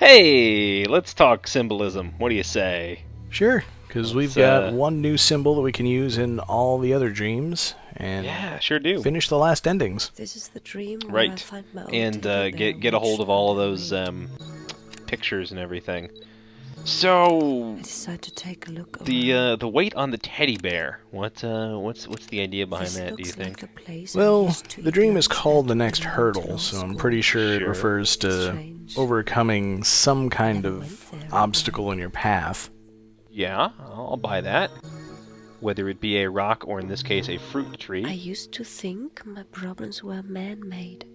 Hey, let's talk symbolism. What do you say? Sure, because we've Let's, got one new symbol that we can use in all the other dreams, and yeah, sure do. finish the last endings. This is the dream where I Right. find my old And teddy bear get a hold wedged of all of under a those weight. pictures and everything. So I decide to take a look the around. the weight on the teddy bear. What's the idea behind This that? Do you looks like think? the place I Well, used to the eat dream is lunch called at the when next I went to hurdle, law so I'm school. pretty sure it Sure. refers to Strange. overcoming some kind Never of went there obstacle in your path. Yeah, I'll buy that. Whether it be a rock or in this case a fruit I tree. used to think my problems were man-made,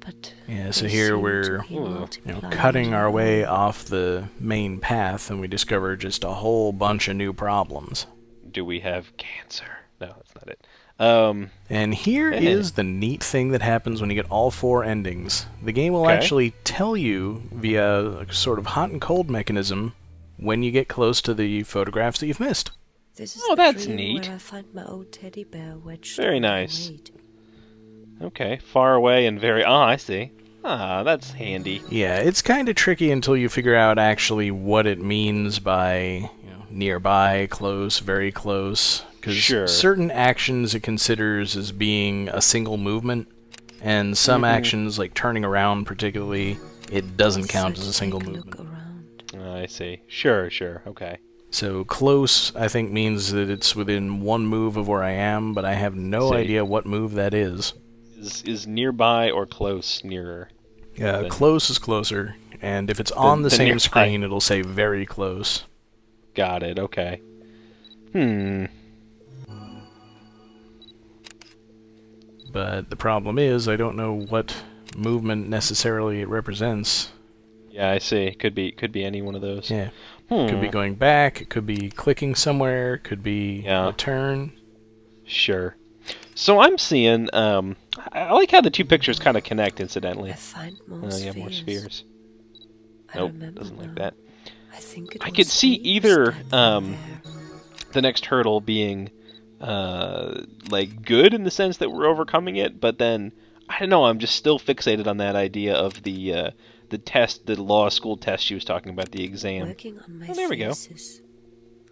but Yeah, so they here seem we're, to be multiplying cutting on our their way own. off the main path, and we discover just a whole bunch of new problems. Do we have cancer? No, that's not it. And here Eh, is the neat thing that happens when you get all four endings. The game will okay. actually tell you via a sort of hot and cold mechanism when you get close to the photographs that you've missed. This is Oh, the that's dream neat. where I find my old teddy bear wedged Very under a nice. weight. Okay, far away and very. Ah, I see. Ah, that's handy. Yeah, it's kind of tricky until you figure out actually what it means by nearby, close, very close. Because Sure. certain actions it considers as being a single movement, and some actions, like turning around particularly, it doesn't count as a single Take a movement. look around. I see. Sure. Okay. So close, I think, means that it's within one move of where I am, but I have no See. idea what move that is. Is nearby or close nearer? Then- Close is closer, and if it's on the then same nearby. screen, it'll say very close. Got it. Okay. But the problem is, I don't know what movement necessarily it represents. Yeah, I see. Could be any one of those. Yeah, could be going back, it could be clicking somewhere, it could be Yeah. a turn. Sure. So I'm seeing. I like how the two pictures kind of connect. Incidentally. I find more Yeah, spheres. more spheres. I Nope, remember doesn't like now. that. I think it I was could see he who either, stabbed them there. The next hurdle being like good in the sense that we're overcoming it, but then I don't know. I'm just still fixated on that idea of the test, the law school test she was talking about, the exam. Working on my Oh, there we go. thesis,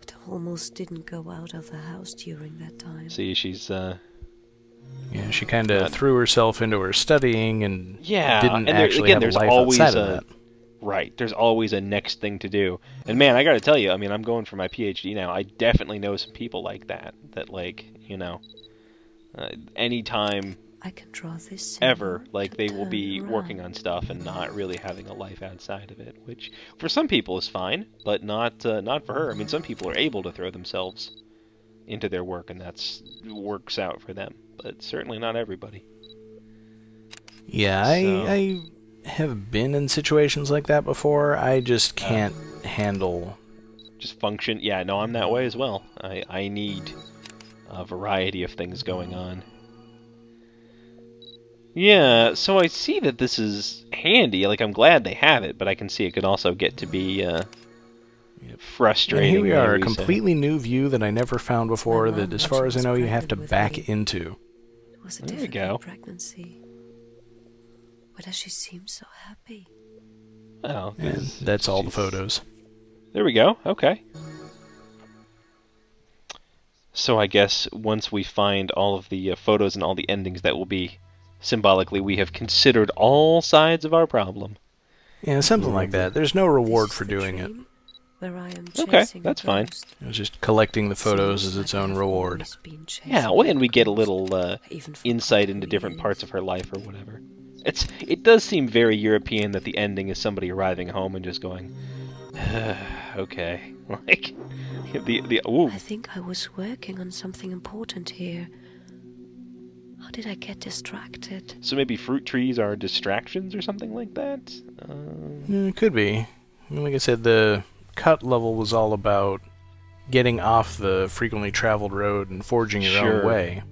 but almost didn't go out of the house during that time. See, she's Yeah, she kind of Not- threw herself into her studying and yeah, didn't and there, actually again, have a there's life always outside of that. right. There's always a next thing to do, and man, I got to tell you, I mean, I'm going for my PhD now. I definitely know some people like that. That like anytime I can draw this symbol ever, like to they will turn be around. working on stuff and not really having a life outside of it, which for some people is fine, but not for her. I mean, some people are able to throw themselves into their work, and that's works out for them, but certainly not everybody. Yeah, So- I have been in situations like that before. I just can't handle. Just function. Yeah, no, I'm that way as well. I need a variety of things going on. Yeah, so I see that this is handy. Like, I'm glad they have it, but I can see it could also get to be And frustrating. here we are, a maybe, so- completely new view that I never found before. My That, mom as thought far she as I was know, you have to pregnant with back me. into. It was a There we difficult go. pregnancy. Why does she seem so happy? Oh, And that's all the photos. There we go. Okay. So I guess once we find all of the photos and all the endings, that will be symbolically we have considered all sides of our problem. Yeah, something like that. There's no reward This for is the doing it. dream Where I am Okay, chasing a that's fine. ghost. It was just collecting the photos Seems as its like I own have reward. always been chasing Yeah, well, and that we get a ghost. little I even forgot insight who into he different parts is. of her life or whatever. It does seem very European that the ending is somebody arriving home and just going, okay, like the ooh. I think I was working on something important here. How did I get distracted? So maybe fruit trees are distractions or something like that. It could be. I mean, like I said, the cut level was all about getting off the frequently traveled road and forging your Sure. own way.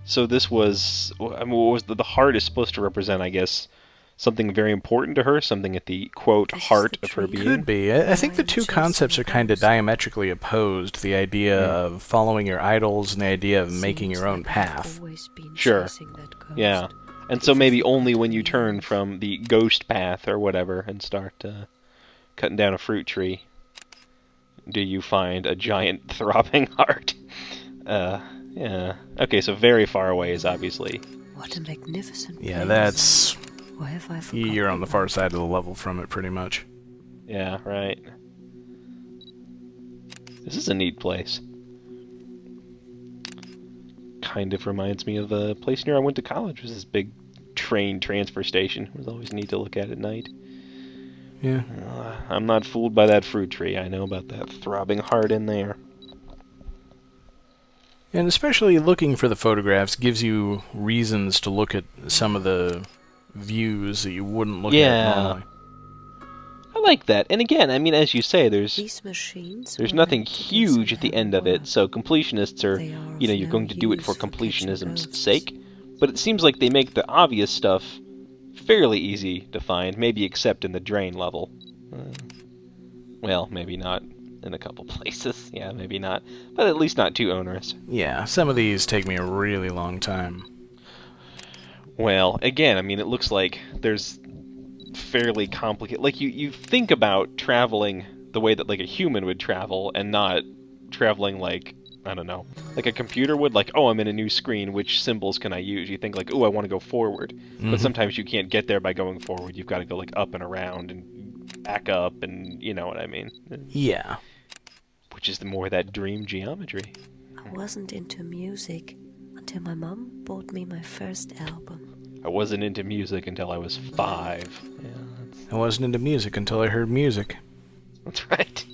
So this was, I mean, what was the heart is supposed to represent, I guess, something very important to her, something at the quote This is heart the of her dream. being. Could be. I think the I'm two chasing concepts a are kind of ghost. diametrically opposed. The idea of following your idols and the idea of making Seems your own like I've path. always been Sure. chasing that ghost. Yeah. And I so even maybe forgot only who when you he turn is. from the ghost path or whatever and start cutting down a fruit tree, do you find a giant throbbing heart? Yeah. Okay, so very far away is obviously. What a magnificent Yeah, place. that's... Or have I forgotten You're on the far one? side of the level from it, pretty much. Yeah, right. This is a neat place. Kind of reminds me of a place near I went to college. It was this big train transfer station. It was always neat to look at night. Yeah. I'm not fooled by that fruit tree. I know about that throbbing heart in there. And especially looking for the photographs gives you reasons to look at some of the views that you wouldn't look Yeah. at normally. I like that. And again, I mean, as you say, there's These machines nothing were meant to do huge some at the heavy end of it, work. so completionists are, They are of you're no going to do it for use for catching completionism's ghosts. sake. But it seems like they make the obvious stuff fairly easy to find, maybe except in the drain level. Well, maybe not in a couple places. Yeah, maybe not. But at least not too onerous. Yeah, some of these take me a really long time. Well, again, I mean, it looks like there's fairly complicated... Like, you think about traveling the way that, like, a human would travel, and not traveling like, I don't know, like a computer would, like, oh, I'm in a new screen, which symbols can I use? You think, like, oh, I want to go forward. But sometimes you can't get there by going forward. You've got to go, like, up and around and back up, and you know what I mean. Yeah. Which is more that dream geometry. I wasn't into music until my mum bought me my first album. I wasn't into music until I was 5. Yeah, I wasn't into music until I heard music. that's right.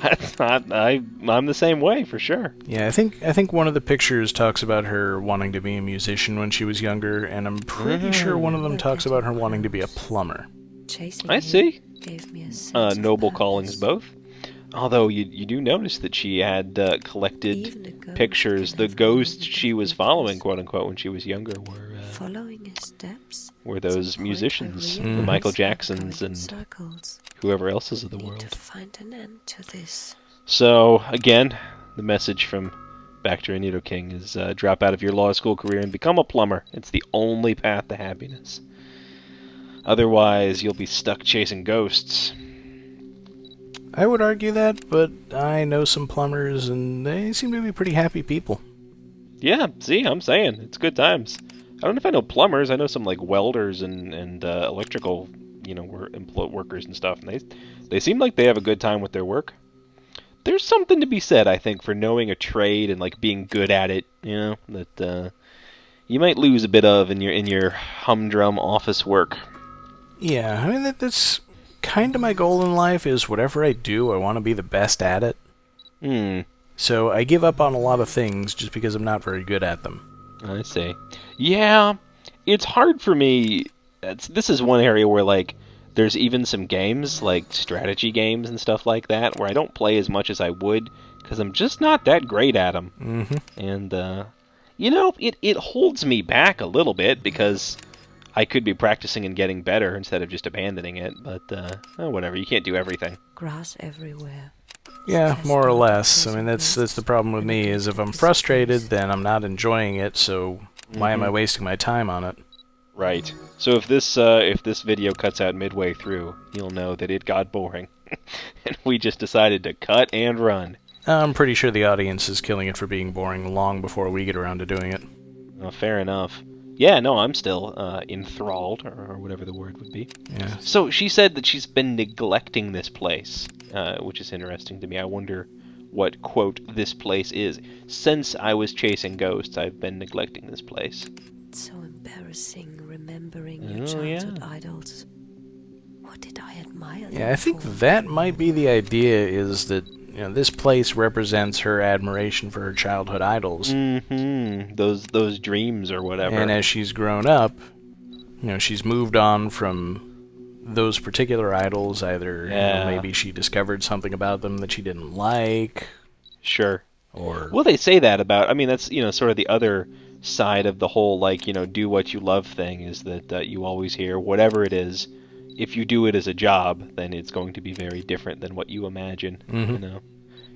That's not. I'm the same way for sure. Yeah, I think one of the pictures talks about her wanting to be a musician when she was younger, and I'm pretty sure one of them talks about her wanting to be a plumber. Chasing I him see. gave me a sense of Noble purpose. callings both. Although you do notice that she had Even collected a ghost pictures. can The have ghosts wonderful she was purpose. following, quote unquote, when she was younger, Following his steps. were those to a point musicians, where the Michael realize I'm Jacksons going in and circles. whoever else is of the Need world. to find an end to this. So again, the message from Bacter and I King is drop out of your law school career and become a plumber. It's the only path to happiness. Otherwise, you'll be stuck chasing ghosts. I would argue that, but I know some plumbers, and they seem to be pretty happy people. Yeah, see, I'm saying it's good times. I don't know if I know plumbers. I know some like welders and electrical, workers and stuff, and they seem like they have a good time with their work. There's something to be said, I think, for knowing a trade and like being good at it. That you might lose a bit of in your humdrum office work. Yeah, I mean, that's kind of my goal in life, is whatever I do, I want to be the best at it. So I give up on a lot of things just because I'm not very good at them. I see. Yeah, it's hard for me. This is one area where, like, there's even some games, like strategy games and stuff like that, where I don't play as much as I would, because I'm just not that great at them. And, it holds me back a little bit, because I could be practicing and getting better instead of just abandoning it, but, whatever, you can't do everything. Grass everywhere. Yeah, more or less. I mean, that's the problem with me, is if I'm frustrated, then I'm not enjoying it, so why am I wasting my time on it? Right. So if this video cuts out midway through, you'll know that it got boring, and we just decided to cut and run. I'm pretty sure the audience is killing it for being boring long before we get around to doing it. Fair enough. Yeah, no, I'm still enthralled, or whatever the word would be. Yeah. So she said that she's been neglecting this place, which is interesting to me. I wonder what, quote, this place is. Since I was chasing ghosts, I've been neglecting this place. It's so embarrassing remembering your Oh, yeah. childhood idols. What did I admire them Yeah, I think for? that might be the idea, is that this place represents her admiration for her childhood idols. Those dreams or whatever. And as she's grown up, she's moved on from those particular idols. Either maybe she discovered something about them that she didn't like. Sure. Or Well, they say that about, I mean, that's, sort of the other side of the whole, like, do what you love thing, is that you always hear, whatever it is, if you do it as a job, then it's going to be very different than what you imagine,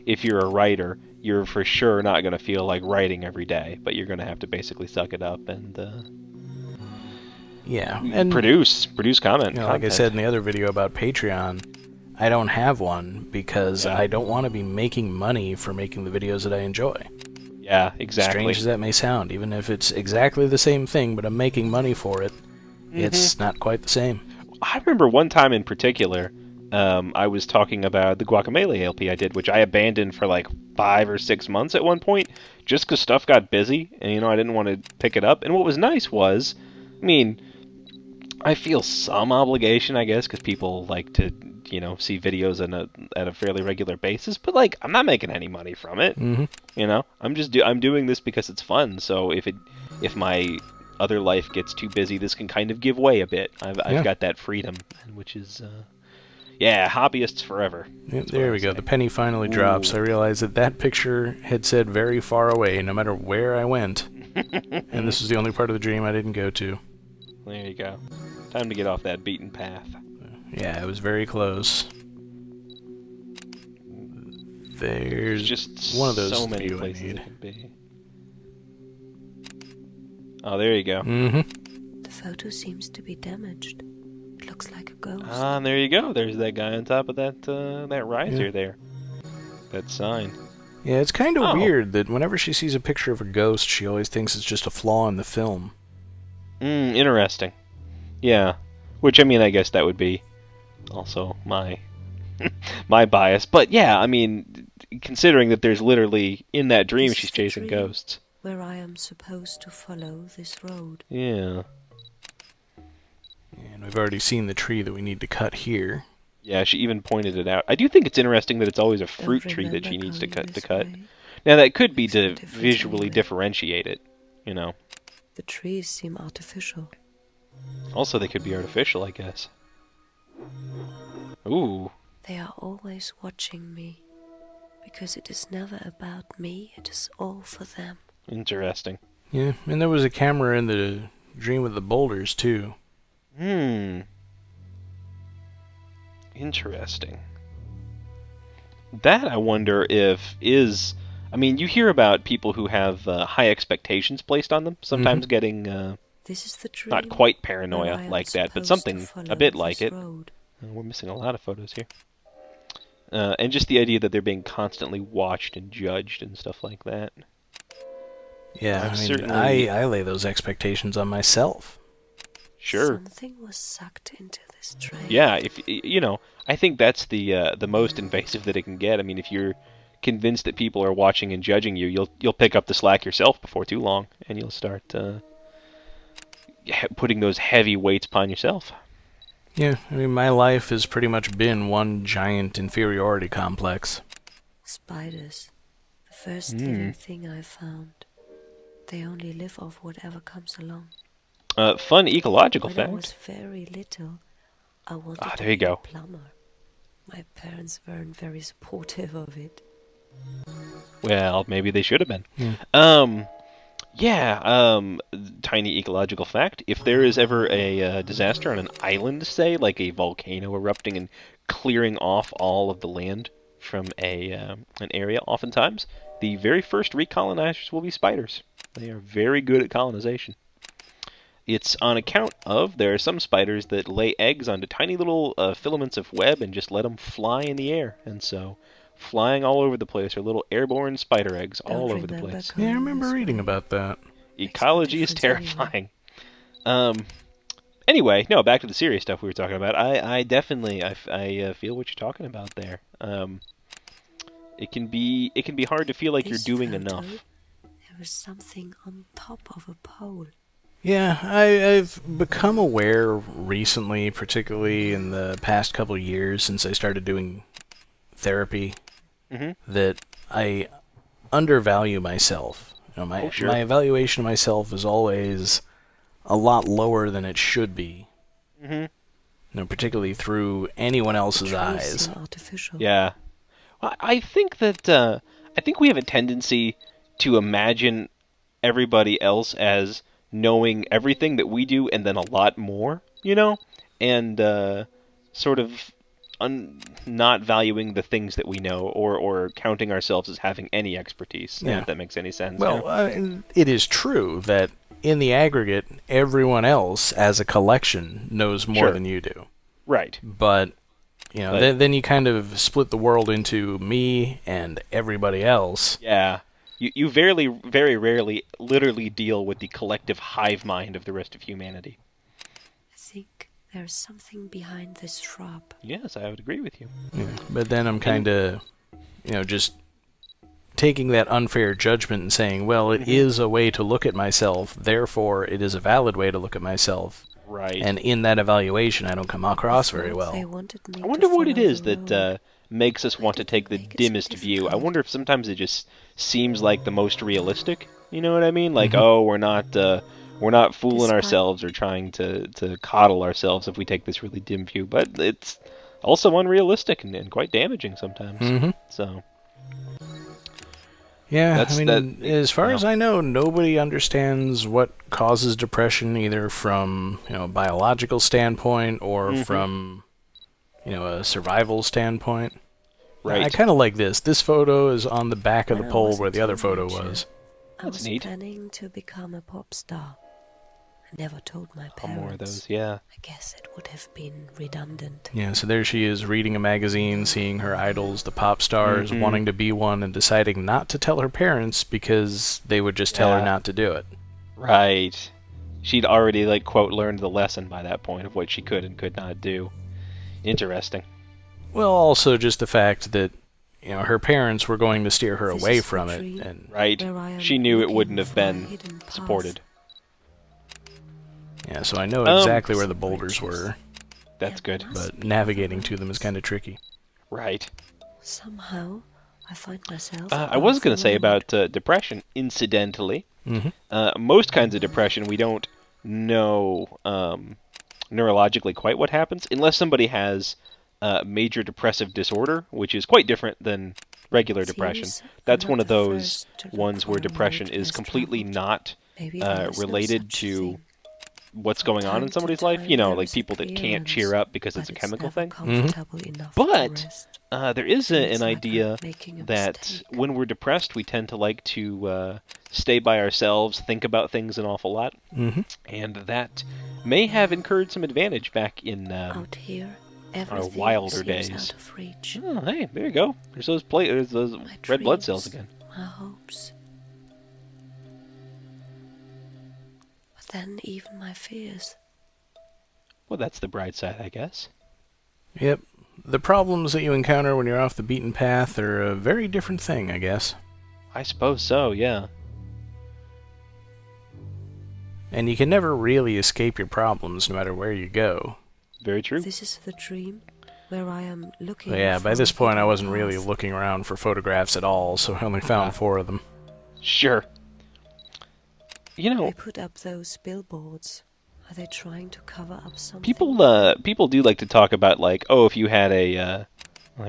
If you're a writer, you're for sure not going to feel like writing every day, but you're going to have to basically suck it up and and produce comment. like I said in the other video about Patreon, I don't have one because Yeah. I don't want to be making money for making the videos that I enjoy. Yeah, exactly. Strange as that may sound, even if it's exactly the same thing, but I'm making money for it, it's not quite the same. I remember one time in particular, I was talking about the Guacamole LP I did, which I abandoned for like 5 or 6 months at one point, just because stuff got busy, and I didn't want to pick it up. And what was nice was, I mean, I feel some obligation, I guess, because people like to, see videos at a fairly regular basis. But like, I'm not making any money from it. I'm doing this because it's fun. So if my other life gets too busy, this can kind of give way a bit. I've got that freedom, which is hobbyists forever. Yeah, there we go. The penny finally drops. I realized that picture had said very far away, no matter where I went. And this was the only part of the dream I didn't go to. There you go. Time to get off that beaten path. Yeah, it was very close. There's just one of those so many few I places need. it could be. Oh, there you go. The photo seems to be damaged. It looks like a ghost. Ah, there you go. There's that guy on top of that riser there. That sign. Yeah, it's kind of weird that whenever she sees a picture of a ghost, she always thinks it's just a flaw in the film. Interesting. Yeah. Which, I mean, I guess that would be also my my bias. But yeah, I mean, considering that there's literally, in that dream, she's chasing ghosts. Where I am supposed to follow this road. Yeah. And we've already seen the tree that we need to cut here. Yeah, she even pointed it out. I do think it's interesting that it's always a fruit tree that she needs to cut. Now, that could be to visually differentiate it, The trees seem artificial. Also, they could be artificial, I guess. Ooh. They are always watching me. Because it is never about me, it is all for them. Interesting. Yeah, and there was a camera in the dream with the boulders, too. Interesting. That, I wonder if is... I mean, you hear about people who have high expectations placed on them, sometimes getting this is the dream not quite paranoia like that, but something a bit like it. We're missing a lot of photos here. And just the idea that they're being constantly watched and judged and stuff like that. Yeah, I lay those expectations on myself. Sure. Something was sucked into this train. Yeah, I think that's the most invasive that it can get. I mean, if you're convinced that people are watching and judging you, you'll pick up the slack yourself before too long, and you'll start putting those heavy weights upon yourself. Yeah, I mean, my life has pretty much been one giant inferiority complex. Spiders. The first living thing I found. They only live off whatever comes along. Fun ecological When fact. I was very little, I wanted to there you be go. a plumber. My parents weren't very supportive of it. Well, maybe they should have been. Tiny ecological fact. If there is ever a disaster on an island, say, like a volcano erupting and clearing off all of the land from an area, oftentimes, the very first recolonizers will be spiders. They are very good at colonization. It's on account of there are some spiders that lay eggs onto tiny little filaments of web and just let them fly in the air. And so, flying all over the place are little airborne spider eggs all over the place. Yeah, I remember reading about that. Ecology is terrifying. Anyway, no, back to the serious stuff we were talking about. I definitely feel what you're talking about there. It can be hard to feel like you're doing enough. There was something on top of a pole. Yeah, I've become aware recently, particularly in the past couple of years since I started doing therapy, that I undervalue myself. My evaluation of myself is always a lot lower than it should be. Particularly through anyone else's eyes. Artificial. Yeah. I think that I think we have a tendency to imagine everybody else as knowing everything that we do and then a lot more, and sort of not valuing the things that we know or counting ourselves as having any expertise, if that makes any sense. Well, it is true that in the aggregate, everyone else as a collection knows more than you do. Right. But But then you kind of split the world into me and everybody else. yeah, you very rarely literally deal with the collective hive mind of the rest of humanity. I think there's something behind this shrub. Yes, I would agree with you. Yeah. But then I'm kind of, just taking that unfair judgment and saying, well, it is a way to look at myself, therefore it is a valid way to look at myself. Right. And in that evaluation, I don't come across very well. They wanted me I wonder to what it follow is the that road. makes us want to take the Make it so dimmest view. I difficult. wonder if sometimes it just seems like the most realistic. You know what I mean? Like, Mhm. oh, we're not fooling Despite- ourselves or trying to coddle ourselves if we take this really dim view. But it's also unrealistic and quite damaging sometimes. Mm-hmm. So Yeah, That's- I mean, that- as far wow. as I know, nobody understands what causes depression, either from a biological standpoint or from a survival standpoint. right. I kind of like this. This photo is on the back of When the I pole was a where the other photo teenager, was. I That's was neat. planning to become a pop star. I never told my Oh, parents. more of those, yeah. I guess it would have been redundant. Yeah, so there she is reading a magazine, seeing her idols, the pop stars, Mhm. wanting to be one, and deciding not to tell her parents because they would just tell her Yeah. not to do it. Right. She'd already quote learned the lesson by that point of what she could and could not do. Interesting. Well, also just the fact that her parents were going to steer her This away is the from it, tree and Right. where I am She knew it looking wouldn't have for a been hidden path. supported. yeah, so I know Um, exactly where the boulders were, That's good. but navigating to them is kind of tricky. Right. Somehow, I find myself. I was going above to the say road. about depression, incidentally. Mm-hmm. Most kinds of depression, we don't know neurologically quite what happens, unless somebody has major depressive disorder, which is quite different than regular depression. Seems That's I'm one not of the those first to look ones for where a depression road is less completely traveled. not Maybe there is no related such to thing. what's From going on in time to somebody's life. time You know, there like is a people that can't clearance, cheer up because it's but a chemical never thing. comfortable enough But for rest. there is an Feels like I'm idea making a that mistake. when we're depressed, we tend to like to stay by ourselves, think about things an awful lot, Mm-hmm. and that may have incurred some advantage back in Out here, everything wilder seems days. out of reach. Oh, hey, there you go. There's those My red blood cells dreams, again. My hopes. But then even my fears. Well, that's the bright side, I guess. Yep. The problems that you encounter when you're off the beaten path are a very different thing, I guess. I suppose so, yeah. And you can never really escape your problems no matter where you go. Very true. This is the dream where I am looking. But yeah, for by a this point I hidden wasn't really path. looking around for photographs at all, so I only found 4 of them. Sure. You know, They put up those billboards. Are they trying to cover up something? people do like to talk about oh, if you had a there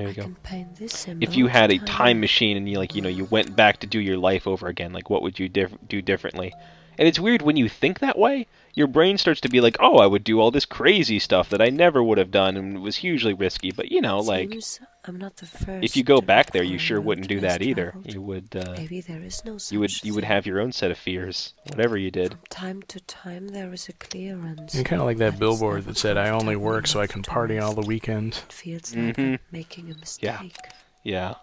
you I go. can paint this symbol If you had to a time time out. machine and you went back to do your life over again, what would you do differently? And it's weird when you think that way, your brain starts to be like, oh, I would do all this crazy stuff that I never would have done and was hugely risky. But Seems I'm not the first if you go to back look there, for you a sure road wouldn't do less that either. traveled. You would Maybe there is no such you would thing. have your own set of fears, whatever you did. From time to time there is a clearance. And kind of like that but billboard it's that never said, I only comfortable work so I enough can to party all the rest. weekend. It feels like I'm making a mistake. Yeah.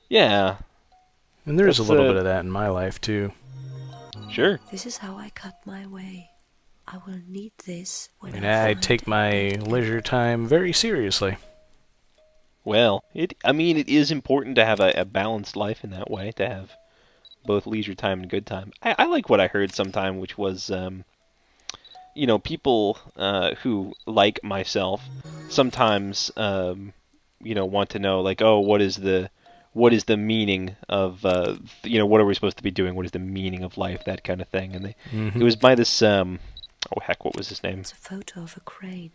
Yeah. And there's a That's, little bit of that in my life, too. Sure. This is how I cut my way. I will need this I when mean, I I find take my it. leisure time very seriously. Well, it is important to have a balanced life in that way, to have both leisure time and good time. I like what I heard sometime, which was, people who, like myself, sometimes, want to know, oh, what is the meaning of, what are we supposed to be doing? What is the meaning of life? That kind of thing. And it was by this, oh heck, what was his name? It's a photo of a crane.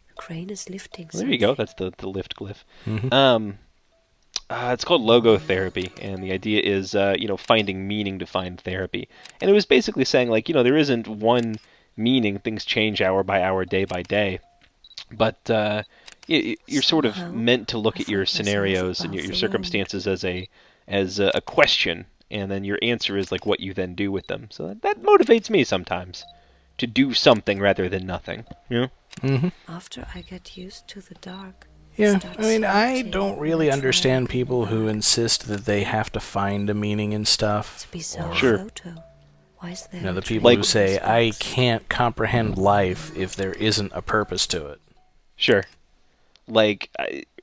The crane is lifting There you go. something. That's the lift glyph. Mhm. It's called logotherapy, and the idea is, finding meaning to find therapy. And it was basically saying, there isn't one meaning. Things change hour by hour, day by day. But you're sort of Somehow, meant to look I at your find myself scenarios and above your the road. circumstances as a question, and then your answer is what you then do with them. So that motivates me sometimes to do something rather than nothing. You know? Mm-hmm. After I get used to the dark, Yeah, I mean, I don't really understand people who It's insist that they have to find a meaning in stuff. bizarre Sure. photo. Why is there You know, a the train people who Like- on say, this I box? can't comprehend life if there isn't a purpose to it. Sure.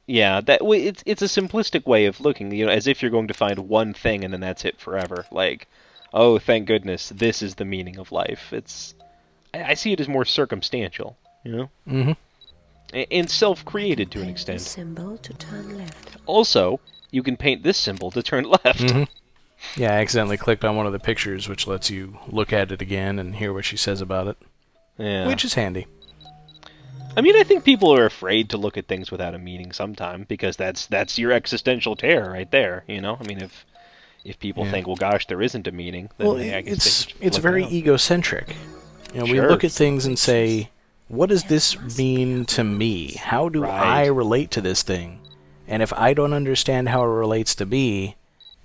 Yeah, it's a simplistic way of looking, as if you're going to find one thing and then that's it forever. Like, oh, thank goodness, this is the meaning of life. I see it as more circumstantial, Mm-hmm. and self-created to an Paint this extent. symbol to turn left. Also, you can paint this symbol to turn left. Mm-hmm. Yeah, I accidentally clicked on one of the pictures, which lets you look at it again and hear what she says about it, Yeah. which is handy. I mean, I think people are afraid to look at things without a meaning sometime because that's your existential terror right there. I mean, if people Yeah. think, well, gosh, there isn't a meaning, then Well, I guess it's look very out. egocentric. We Sure. look at things and say, what does this mean to me? How do I Right. relate to this thing? And if I don't understand how it relates to me,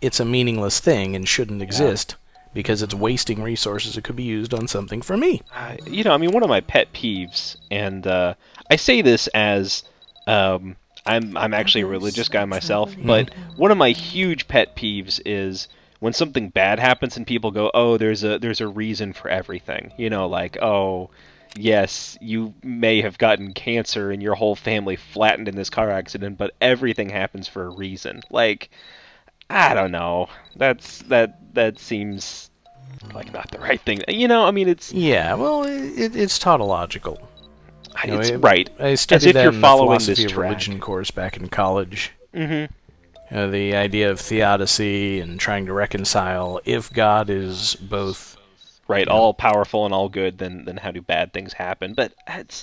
it's a meaningless thing and shouldn't exist because it's wasting resources that could be used on something for me. I mean, one of my pet peeves, and I say this as I'm actually a religious guy myself, but one of my huge pet peeves is when something bad happens and people go, "Oh, there's a reason for everything." Like, "Oh, yes, you may have gotten cancer and your whole family flattened in this car accident, but everything happens for a reason." Like, I don't know. That seems like not the right thing. I mean, Yeah, well, it's tautological. it's right. I As studied if that you're in the following philosophy this of track. religion course back in college. Mm-hmm. The idea of theodicy and trying to reconcile if God is both Right, Yeah. all powerful and all good, then how do bad things happen?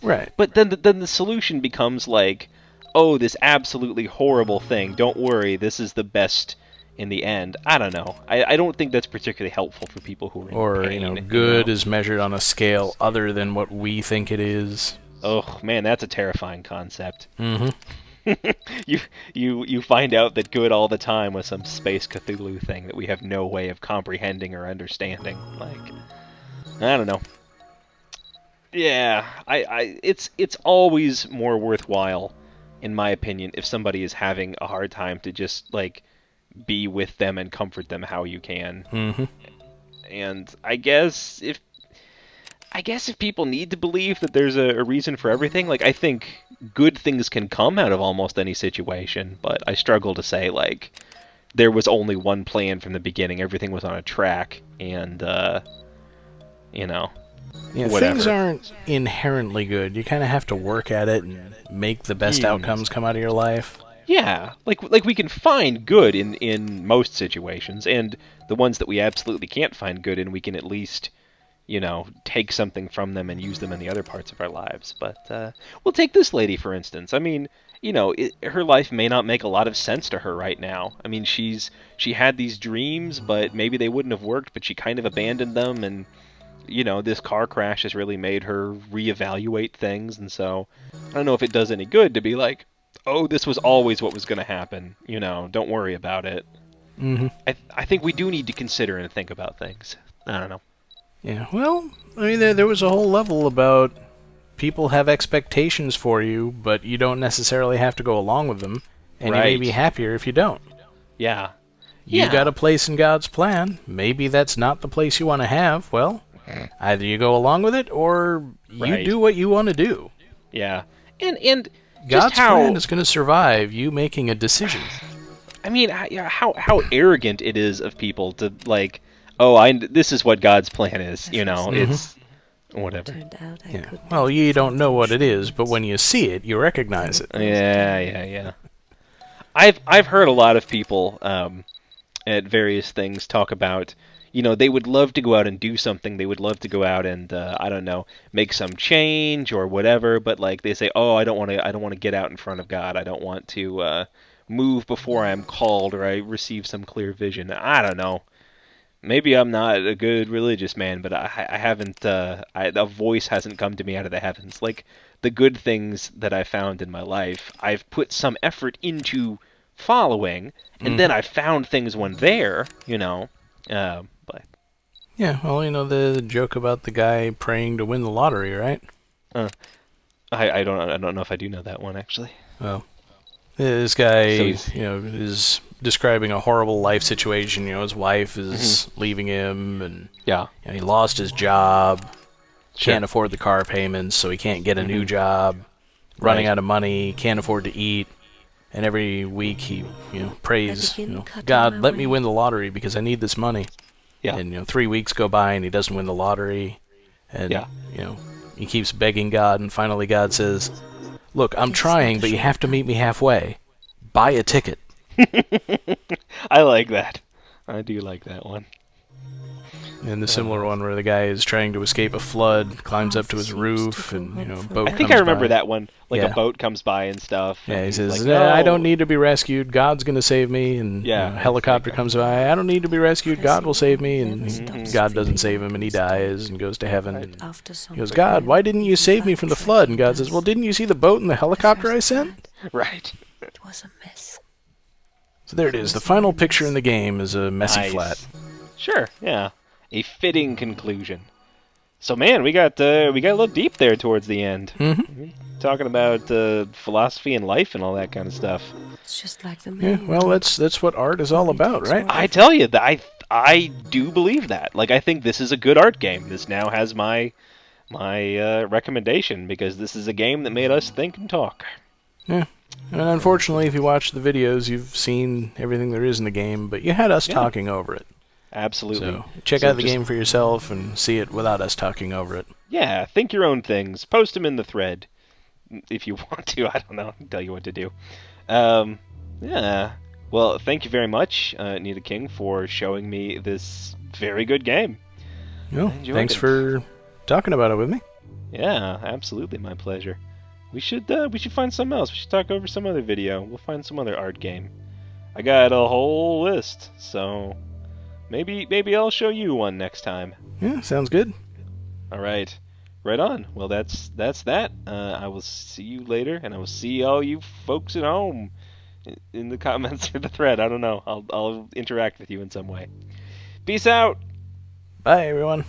Right. But then the solution becomes like, oh, this absolutely horrible thing. Don't worry, this is the best in the end. I don't know. I don't think that's particularly helpful for people who are in Or, pain. good is measured on a scale other than what we think it is. Oh man, that's a terrifying concept. Mm-hmm. You find out that good all the time was some space Cthulhu thing that we have no way of comprehending or understanding. Like, I don't know. Yeah, it's always more worthwhile, in my opinion, if somebody is having a hard time to just like be with them and comfort them how you can. Mm-hmm. And I guess if people need to believe that there's a reason for everything, like I think good things can come out of almost any situation, but I struggle to say like there was only one plan from the beginning, everything was on a track, and Yeah, whatever. things aren't inherently good. You kind of have to work at it and make the best outcomes come out of your life. Yeah, like we can find good in most situations, and the ones that we absolutely can't find good in, we can at least take something from them and use them in the other parts of our lives. But we'll take this lady, for instance. I mean, her life may not make a lot of sense to her right now. I mean, she had these dreams, but maybe they wouldn't have worked, but she kind of abandoned them, and, this car crash has really made her reevaluate things, and so I don't know if it does any good to be like, oh, this was always what was going to happen, don't worry about it. Mm-hmm. I think we do need to consider and think about things. I don't know. Yeah, well, I mean, there was a whole level about people have expectations for you, but you don't necessarily have to go along with them, and you may Right. be happier if you don't. Yeah. You Yeah. got a place in God's plan. Maybe that's not the place you want to have. Well, either you go along with it, or you Right. do what you want to do. Yeah. And God's just how plan is going to survive you making a decision. I mean, how arrogant it is of people to like, oh, this is what God's plan is. It's whatever. Turned out I Yeah. could Well, make you the don't know what it conclusion is, but when you see it, you recognize it. Yeah. I've heard a lot of people at various things talk about, they would love to go out and do something. They would love to go out and I don't know, make some change or whatever. But like they say, oh, I don't want to get out in front of God. I don't want to move before I'm called or I receive some clear vision. I don't know. Maybe I'm not a good religious man, but I haven't. A voice hasn't come to me out of the heavens. Like the good things that I found in my life, I've put some effort into following, and then I found things when there. But Yeah, well, the joke about the guy praying to win the lottery, right? I don't know if I do know that one actually. Well, this guy, So he's is describing a horrible life situation. His wife is leaving him, and yeah, he lost his job, sure. can't afford the car payments, so he can't get a new job, running Right. out of money, can't afford to eat, and every week he, prays, begin cutting God, my let me way. win the lottery because I need this money. Yeah. And 3 weeks go by and he doesn't win the lottery, and Yeah. he keeps begging God, and finally God says, "Look, I'm This is trying, not a but you short have to time. meet me halfway. Buy a ticket." I like that. I do like that one. And the similar one where the guy is trying to escape a flood, climbs up to his roof, and a boat I comes think I remember by. that one. Like Yeah. a boat comes by and stuff. Yeah, and he he's says, like, "I don't "No." need to be rescued. God's going to save me." And Yeah, a helicopter exactly. comes by. "I don't need to be rescued. God will save me." And Never stops God doesn't feeling save him, and he dies and goes to heaven. Right. And After some he goes, time, "God, why didn't you save me from the flood?" And God says, "Well, didn't you see the boat and the helicopter I sent?" Right. It was a mess. So there it is. The final picture in the game is a messy Nice. flat. Sure. Yeah. A fitting conclusion. So man, we got a little deep there towards the end. Mm-hmm. Talking about philosophy and life and all that kind of stuff. It's just like the Yeah, main well, one. that's what art is all about, right? I tell you that I do believe that. Like I think this is a good art game. This now has my recommendation because this is a game that made us think and talk. Yeah. And unfortunately, if you watch the videos, you've seen everything there is in the game, but you had us Yeah. talking over it. Absolutely. So check So out the just- game for yourself and see it without us talking over it. Yeah, think your own things. Post them in the thread if you want to. I don't know. I'll tell you what to do. Yeah. Well, thank you very much, Nita King, for showing me this very good game. Well, enjoyed thanks it. for talking about it with me. Yeah, absolutely, my pleasure. We should find something else. We should talk over some other video. We'll find some other art game. I got a whole list, so maybe I'll show you one next time. Yeah, sounds good. All right. Right on. Well, that's that. I will see you later, and I will see all you folks at home in the comments or the thread. I don't know. I'll interact with you in some way. Peace out. Bye, everyone.